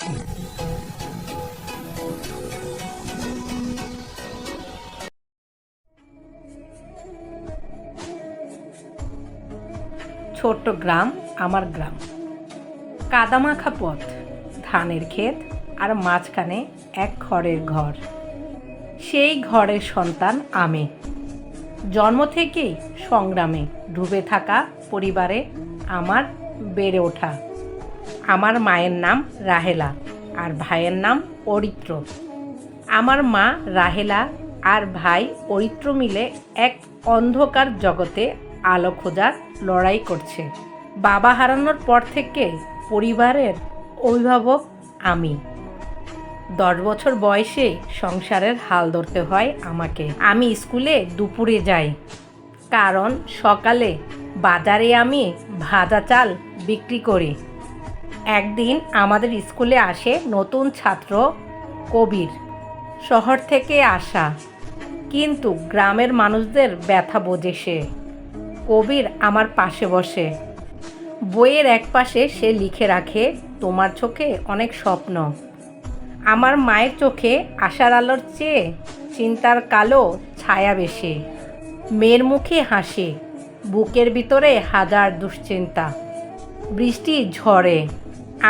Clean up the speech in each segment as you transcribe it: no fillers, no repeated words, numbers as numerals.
ছোট্ট গ্রাম, আমার গ্রাম। কাদামাখা পথ, ধানের ক্ষেত, আর মাঝখানে এক খড়ের ঘর। সেই ঘরের সন্তান আমি। জন্ম থেকেই সংগ্রামে ডুবে থাকা পরিবারে আমার বেড়ে ওঠা। আমার মায়ের নাম রাহেলা আর ভাইয়ের নাম অরিত্র। আমার মা রাহেলা আর ভাই অরিত্র মিলে এক অন্ধকার জগতে আলো খোঁজার লড়াই করছে। বাবা হারানোর পর থেকে পরিবারের অভিভাবক আমি। 10 বছর বয়সে সংসারের হাল ধরতে হয় আমাকে। আমি স্কুলে দুপুরে যাই, কারণ সকালে বাজারে আমি ভাজা চাল বিক্রি করি। একদিন আমাদের স্কুলে আসে নতুন ছাত্র কবির। শহর থেকে আসা, কিন্তু গ্রামের মানুষদের ব্যথা বোঝে সে। কবির আমার পাশে বসে। বইয়ের এক পাশে সে লিখে রাখে, তোমার চোখে অনেক স্বপ্ন। আমার মায়ের চোখে আশার আলোর চেয়ে চিন্তার কালো ছায়া বেশি। মেয়ের মুখে হাসি, বুকের ভিতরে হাজার দুশ্চিন্তা। বৃষ্টি ঝড়ে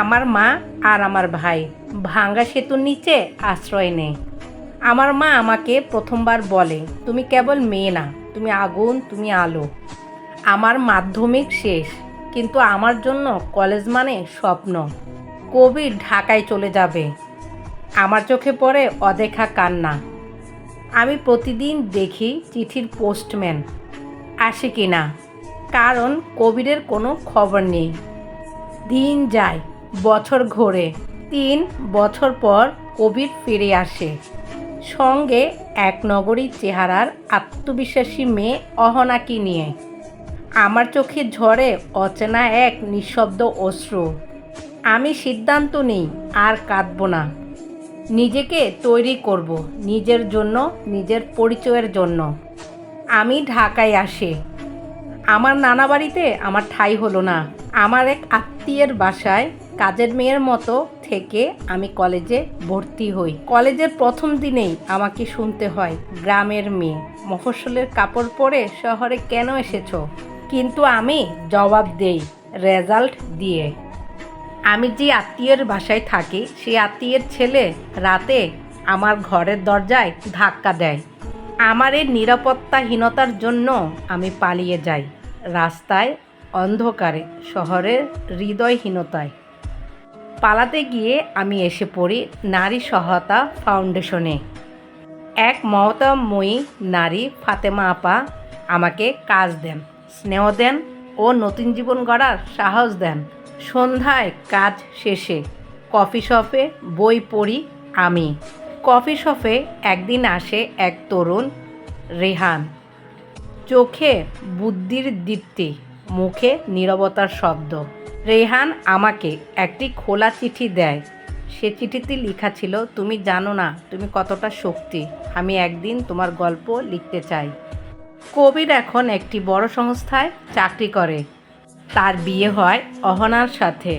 আমার মা আর আমার ভাই ভাঙ্গা সেতুর নিচে আশ্রয় নেয়। আমার মা আমাকে প্রথমবার বলে, তুমি কেবল মেয়ে না, তুমি আগুন, তুমি আলো। আমার মাধ্যমিক শেষ, কিন্তু আমার জন্য কলেজ মানে স্বপ্ন। কবির ঢাকায় চলে যাবে, আমার চোখে পড়ে অদেখা কান্না। আমি প্রতিদিন দেখি চিঠির পোস্টম্যান আসে কি না, কারণ কবিরের কোনো খবর নেই। দিন যায়, বছর ঘোরে। 3 বছর পর কবির ফিরে আসে, সঙ্গে এক নগরী চেহারার আত্মবিশ্বাসী মেয়ে অহনাকে নিয়ে। আমার চোখে ঝরে অচেনা এক নিঃশব্দ অশ্রু। আমি সিদ্ধান্ত নিই আর কাঁদব না। নিজেকে তৈরি করব, নিজের জন্য, নিজের পরিচয়ের জন্য। আমি ঢাকায় আসি। আমার নানা বাড়িতে আমার ঠাঁই হলো না। আমার এক আত্মীয়ের বাসায় কাজের মেয়ের মতো থেকে আমি কলেজে ভর্তি হই। কলেজের প্রথম দিনেই আমাকে শুনতে হয়, গ্রামের মেয়ে, মফস্বলের কাপড় পরে শহরে কেন এসেছো? কিন্তু আমি জবাব দেই রেজাল্ট দিয়ে। আমি যে আত্মীয়ের বাসায় থাকি, সেই আত্মীয়ের ছেলে রাতে আমার ঘরের দরজায় ধাক্কা দেয়। আমার এই নিরাপত্তাহীনতার জন্য আমি পালিয়ে যাই, রাস্তায়, অন্ধকারে, শহরের হৃদয়হীনতায়। পালাতে গিয়ে আমি এসে পড়ি নারী সহায়তা ফাউন্ডেশনে। এক মমতাময়ী নারী, ফাতেমা আপা, আমাকে কাজ দেন, স্নেহ দেন ও নতুন জীবন গড়ার সাহস দেন। সন্ধ্যায় কাজ শেষে কফি শপে বই পড়ি আমি। কফি শপে একদিন আসে এক তরুণ, রেহান। চোখে বুদ্ধির দীপ্তি, মুখে নীরবতার শব্দ। রেহান আমাকে একটি খোলা চিঠি দেয়। সে চিঠিতে লেখা ছিল, তুমি জানো না তুমি কতটা শক্তি। আমি একদিন তোমার গল্প লিখতে চাই। কবির এখন একটি বড় সংস্থায় চাকরি করে। তার বিয়ে হয় অহনার সাথে।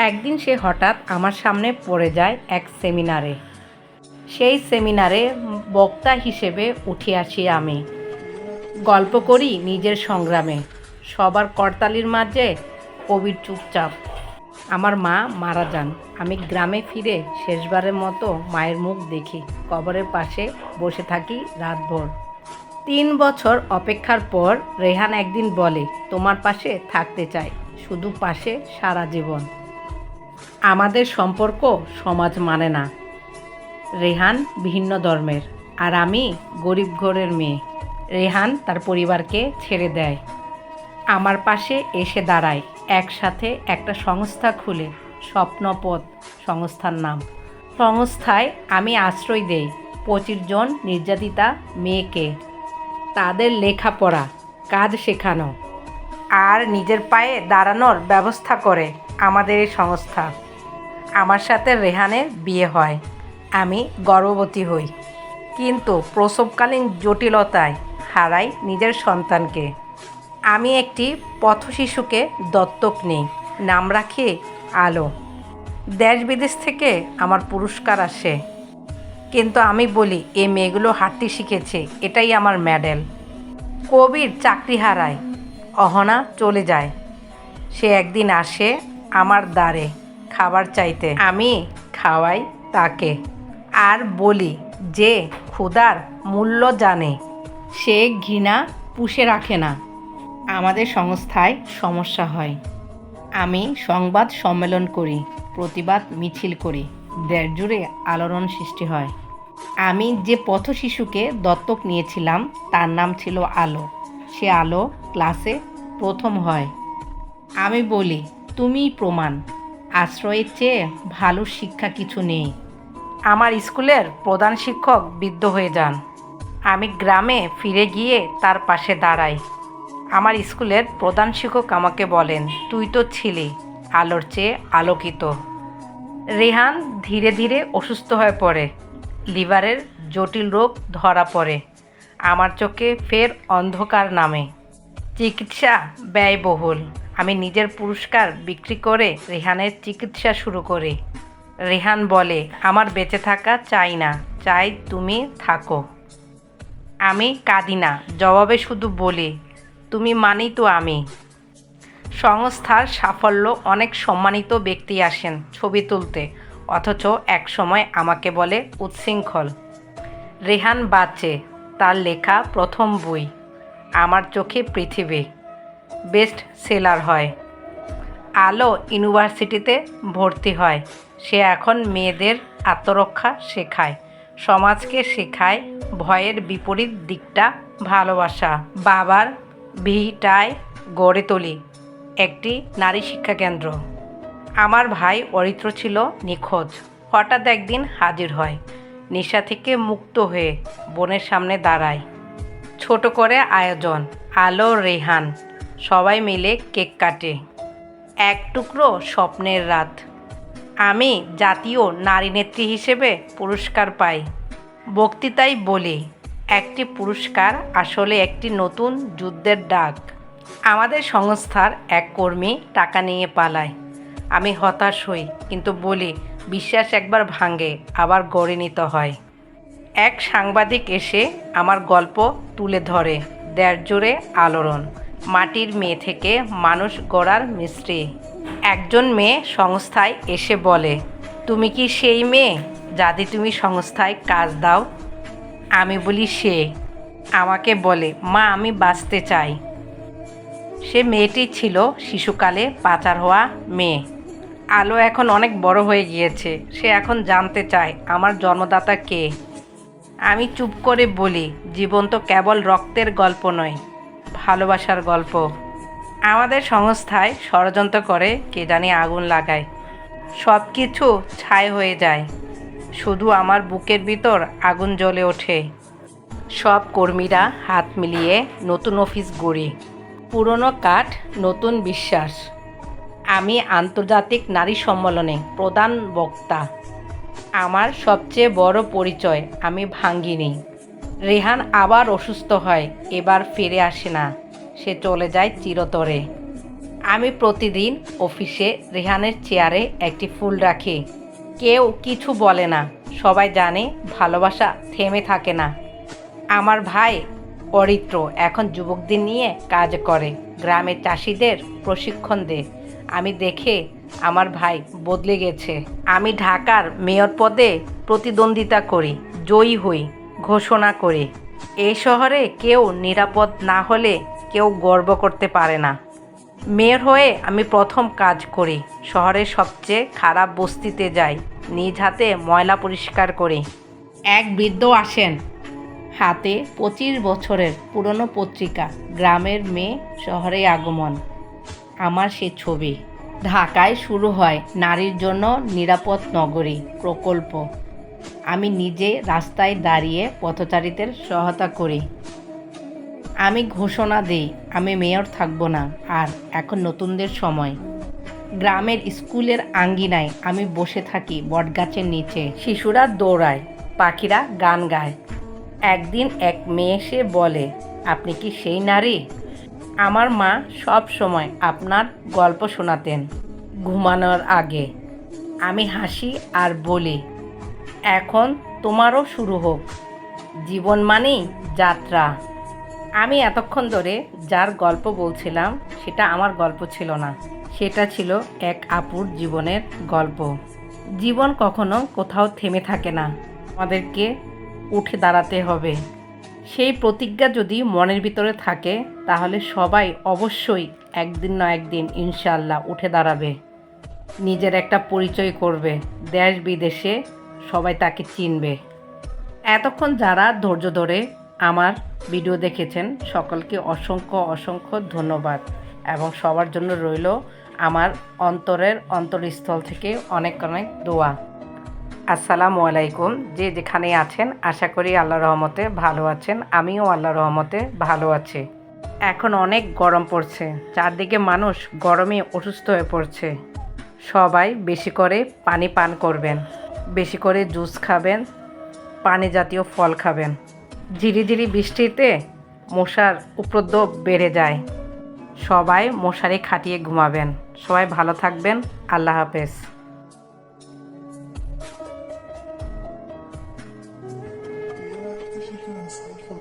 একদিন সে হঠাৎ আমার সামনে পড়ে যায় এক সেমিনারে। সেই সেমিনারে বক্তা হিসেবে উঠে আসি আমি। গল্প করি নিজের সংগ্রামে। সবার করতালির মাঝে কবির চুপচাপ। আমার মা মারা যান। আমি গ্রামে ফিরে শেষবারের মতো মায়ের মুখ দেখি। কবরের পাশে বসে থাকি রাতভর। 3 বছর অপেক্ষার পর রেহান একদিন বলে, তোমার পাশে থাকতে চাই, শুধু পাশে, সারা জীবন। আমাদের সম্পর্ক সমাজ মানে না। রেহান ভিন্ন ধর্মের, আর আমি গরিব ঘরের মেয়ে। রেহান তার পরিবারকে ছেড়ে দেয়, আমার পাশে এসে দাঁড়ায়। একসাথে একটা সংস্থা খুলে, স্বপ্নপথ সংস্থার নাম। সংস্থায় আমি আশ্রয় দেই 25 জন নির্যাতিতা মেয়েকে। তাদের লেখাপড়া, কাজ শেখানো আর নিজের পায়ে দাঁড়ানোর ব্যবস্থা করে আমাদের এই সংস্থা। আমার সাথে রেহানের বিয়ে হয়। আমি গর্ভবতী হই, কিন্তু প্রসবকালীন জটিলতায় হারাই নিজের সন্তানকে। আমি একটি পথশিশুকে দত্তক নিই, নাম রাখি আলো। দেশ বিদেশ থেকে আমার পুরস্কার আসে, কিন্তু আমি বলি এই মেয়েগুলো হাঁটতে শিখেছে, এটাই আমার মেডেল। কবির চাকরি হারায়, অহনা চলে যায়। সে একদিন আসে আমার দ্বারে খাবার চাইতে, আমি খাওয়াই তাকে আর বলি যে ক্ষুধার মূল্য জানে সে ঘৃণা পুষে রাখে না। আমাদের সংস্থায় সমস্যা হয়, আমি সংবাদ সম্মেলন করি, প্রতিবাদ মিছিল করি, দেশ জুড়ে আলোড়ন সৃষ্টি হয়। আমি যে পথ শিশুকে দত্তক নিয়েছিলাম তার নাম ছিল আলো। সে আলো ক্লাসে প্রথম হয়। আমি বলি তুমিই প্রমাণ, আশ্রয়ের চেয়ে ভালো শিক্ষা কিছু নেই। আমার স্কুলের প্রধান শিক্ষক বৃদ্ধ হয়ে যান। আমি গ্রামে ফিরে গিয়ে তার পাশে দাঁড়াই। আমার স্কুলের প্রধান শিক্ষক আমাকে বলেন, তুই তো ছিলি আলোর চেয়ে আলোকিত। রেহান ধীরে ধীরে অসুস্থ হয়ে পড়ে, লিভারের জটিল রোগ ধরা পড়ে। আমার চোখে ফের অন্ধকার নামে। চিকিৎসা ব্যয়বহুল। আমি নিজের পুরস্কার বিক্রি করে রেহানের চিকিৎসা শুরু করি। রেহান বলে, আমার বেঁচে থাকা চাই না, চাই তুমি থাকো। আমি কাঁদি না, জবাবে শুধু বলি, তুমি মানেই তো আমি। সংস্থার সাফল্য, অনেক সম্মানিত ব্যক্তি আসেন ছবি তুলতে, অথচ একসময় আমাকে বলে উচ্ছৃঙ্খল। রেহান বাঁচে, তার লেখা প্রথম বই আমার চোখে পৃথিবী বেস্ট সেলার হয়। আলো ইউনিভার্সিটিতে ভর্তি হয়। সে এখন মেয়েদের আত্মরক্ষা শেখায়, সমাজকে শেখায় ভয়ের বিপরীত দিকটা ভালোবাসা। বাবার ভিটায় গড়ে তুলি একটি নারী শিক্ষা কেন্দ্র। আমার ভাই অরিত্র ছিল নিখোঁজ, হঠাৎ একদিন হাজির হয়, নেশা থেকে মুক্ত হয়ে বোনের সামনে দাঁড়ায়। ছোট করে আয়োজন, আলো রেহান সবাই মিলে কেক কাটে। এক টুকরো স্বপ্নের রাত। আমি জাতীয় নারী নেত্রী হিসেবে পুরস্কার পাই। বক্তৃতায় বলি, একটি পুরস্কার আসলে একটি নতুন যুদ্ধের ডাক। আমাদের সংস্থার এক কর্মী টাকা নিয়ে পালায়। আমি হতাশ হই, কিন্তু বলি বিশ্বাস একবার ভাঙে আবার গড়ে নিতে হয়। এক সাংবাদিক এসে আমার গল্প তুলে ধরে, দেশ জুড়ে আলোড়ন। মাটির মেয়ে থেকে মানুষ গড়ার মিস্ত্রি। একজন মেয়ে সংস্থায় এসে বলে, তুমি কি সেই মেয়ে যাদি তুমি সংস্থায় কাজ দাও? আমি বলি সে। আমাকে বলে, মা আমি বাঁচতে চাই। সে মেয়েটি ছিল শিশুকালে পাচার হওয়া মেয়ে। আলো এখন অনেক বড় হয়ে গিয়েছে, সে এখন জানতে চায় আমার জন্মদাতা কে। আমি চুপ করে বলি, জীবন তো কেবল রক্তের গল্প নয়, ভালোবাসার গল্প। আমাদের সংস্থায় ষড়যন্ত্র করে কে জানি আগুন লাগায়, সব কিছু ছাই হয়ে যায়, শুধু আমার বুকের ভিতর আগুন জ্বলে ওঠে। সব কর্মীরা হাত মিলিয়ে নতুন অফিস গড়ি, পুরনো কাঠ, নতুন বিশ্বাস। আমি আন্তর্জাতিক নারী সম্মেলনে প্রধান বক্তা। আমার সবচেয়ে বড় পরিচয়, আমি ভাঙ্গিনি। রেহান আবার অসুস্থ হয়, এবার ফিরে আসে না, সে চলে যায় চিরতরে। আমি প্রতিদিন অফিসে রেহানের চেয়ারে একটি ফুল রাখি। কেউ কিছু বলে না, সবাই জানে ভালোবাসা থেমে থাকে না। আমার ভাই অরিত্র এখন যুবকদের নিয়ে কাজ করে, গ্রামের চাষিদের প্রশিক্ষণ দেয়। আমি দেখে আমার ভাই বদলে গেছে। আমি ঢাকার মেয়র পদে প্রতিদ্বন্দ্বিতা করি, জয়ী হই, ঘোষণা করি। এই শহরে কেউ নিরাপদ না হলে কেউ গর্ব করতে পারে না। মেয়র হয়ে আমি প্রথম কাজ করি, শহরের সবচেয়ে খারাপ বস্তিতে যাই, নিজ হাতে ময়লা পরিষ্কার করি। এক বৃদ্ধ আসেন, হাতে 25 বছরের পুরনো পত্রিকা, গ্রামের মেয়ে শহরে আগমন। আমার সে ছবি। ঢাকায় শুরু হয় নারীর জন্য নিরাপদ নগরী প্রকল্প। আমি নিজে রাস্তায় দাঁড়িয়ে পথচারীদের সহায়তা করি। আমি ঘোষণা দিই, আমি মেয়র থাকব না আর, এখন নতুনদের সময়। গ্রামের স্কুলের আঙ্গিনায় আমি বসে থাকি বটগাছের নিচে, শিশুরা দৌড়ায়, পাখিরা গান গায়। একদিন এক মেয়ে এসে বলে, আপনি কি সেই নারী? আমার মা সব সময় আপনার গল্প শোনাতেন ঘুমানোর আগে। আমি হাসি আর বলি, এখন তোমারও শুরু হোক, জীবন মানেই যাত্রা। আমি এতক্ষণ ধরে যার গল্প বলছিলাম সেটা আমার গল্প ছিল না, সেটা ছিল এক আপুর জীবনের গল্প। জীবন কখনো কোথাও থেমে থাকে না, আমাদেরকে উঠে দাঁড়াতে হবে। সেই প্রতিজ্ঞা যদি মনের ভিতরে থাকে তাহলে সবাই অবশ্যই একদিন না একদিন ইনশাআল্লাহ উঠে দাঁড়াবে, নিজের একটা পরিচয় করবে, দেশ বিদেশে সবাই তাকে চিনবে। এতক্ষণ যারা ধৈর্য ধরে আমার ভিডিও দেখেছেন সকলকে অসংখ্য অসংখ্য ধন্যবাদ, এবং সবার জন্য রইল আমার অন্তরের অন্তরস্থল থেকে অনেক অনেক দোয়া। আসসালামু আলাইকুম। যে যেখানে আছেন আশা করি আল্লাহর রহমতে ভালো আছেন, আমিও আল্লাহর রহমতে ভালো আছি। এখন অনেক গরম পড়ছে, চারদিকে মানুষ গরমে অসুস্থ হয়ে পড়ছে। সবাই বেশি করে পানি পান করবেন, বেশি করে জুস খাবেন, পানি জাতীয় ফল খাবেন। ঝিরিঝিরি বৃষ্টিতে মশার উপদ্রব বেড়ে যায়, সবাই মশারি খাটিয়ে ঘুমাবেন। সবাই ভালো থাকবেন। আল্লাহ হাফেজ। Ja, ich kann es einfach